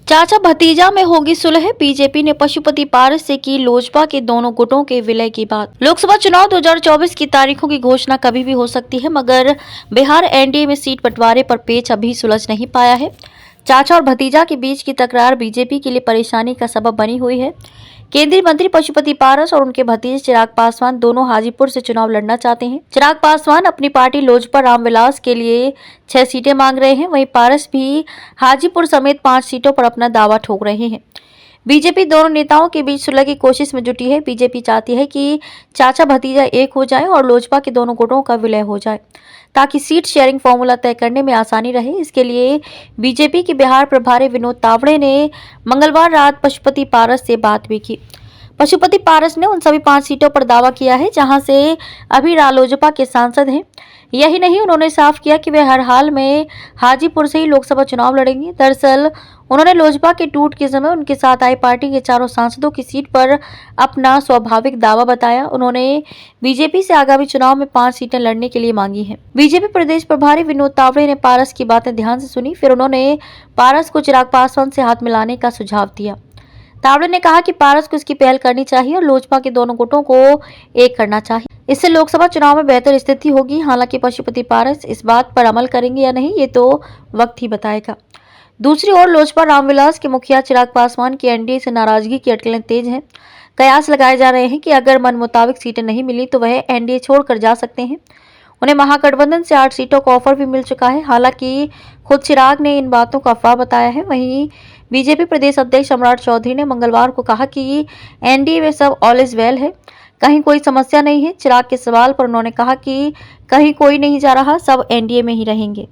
चाचा भतीजा में होगी सुलह। बीजेपी ने पशुपति पारस से की लोजपा के दोनों गुटों के विलय की बात। लोकसभा चुनाव 2024 की तारीखों की घोषणा कभी भी हो सकती है, मगर बिहार एनडीए में सीट बंटवारे पर पेच अभी सुलझ नहीं पाया है। चाचा और भतीजा के बीच की तकरार बीजेपी के लिए परेशानी का सबब बनी हुई है। केंद्रीय मंत्री पशुपति पारस और उनके भतीजे चिराग पासवान दोनों हाजीपुर से चुनाव लड़ना चाहते हैं। चिराग पासवान अपनी पार्टी लोजपा रामविलास के लिए 6 सीटें मांग रहे हैं, वहीं पारस भी हाजीपुर समेत 5 सीटों पर अपना दावा ठोक रहे हैं। बीजेपी दोनों नेताओं के बीच सुलह की कोशिश में जुटी है। बीजेपी चाहती है कि चाचा भतीजा एक हो जाएं और लोजपा के दोनों गुटों का विलय हो जाए, ताकि सीट शेयरिंग फॉर्मूला तय करने में आसानी रहे। इसके लिए बीजेपी के बिहार प्रभारी विनोद तावड़े ने मंगलवार रात पशुपति पारस से बात भी की। पशुपति पारस ने उन सभी 5 सीटों पर दावा किया है जहां से अभी रालोजपा के सांसद हैं। यही नहीं, उन्होंने साफ किया कि वे हर हाल में हाजीपुर से ही लोकसभा चुनाव लड़ेंगे। दरअसल उन्होंने लोजपा के टूट के समय उनके साथ आई पार्टी के चारों सांसदों की सीट पर अपना स्वाभाविक दावा बताया। उन्होंने बीजेपी से आगामी चुनाव में 5 सीटें लड़ने के लिए मांगी हैं। बीजेपी प्रदेश प्रभारी विनोद तावड़े ने पारस की बातें ध्यान से सुनी, फिर उन्होंने पारस को चिराग पासवान से हाथ मिलाने का सुझाव दिया। तावड़े ने कहा कि पारस को इसकी पहल करनी चाहिए और लोजपा के दोनों गुटों को एक करना चाहिए। इससे लोकसभा चुनाव में बेहतर स्थिति होगी। हालांकि पशुपति पारस इस बात पर अमल करेंगे या नहीं, ये तो वक्त ही बताएगा। दूसरी ओर लोजपा रामविलास के मुखिया चिराग पासवान की एनडीए से नाराजगी की अटकलें तेज हैं। कयास लगाए जा रहे हैं कि अगर मन मुताबिक सीटें नहीं मिली तो वह एनडीए छोड़कर जा सकते हैं। उन्हें महागठबंधन से 8 सीटों का ऑफर भी मिल चुका है। हालांकि खुद चिराग ने इन बातों को अफवाह बताया है। वहीं बीजेपी प्रदेश अध्यक्ष सम्राट चौधरी ने मंगलवार को कहा कि एनडीए में सब ऑल इज वेल है, कहीं कोई समस्या नहीं है। चिराग के सवाल पर उन्होंने कहा कि कहीं कोई नहीं जा रहा, सब एनडीए में ही रहेंगे।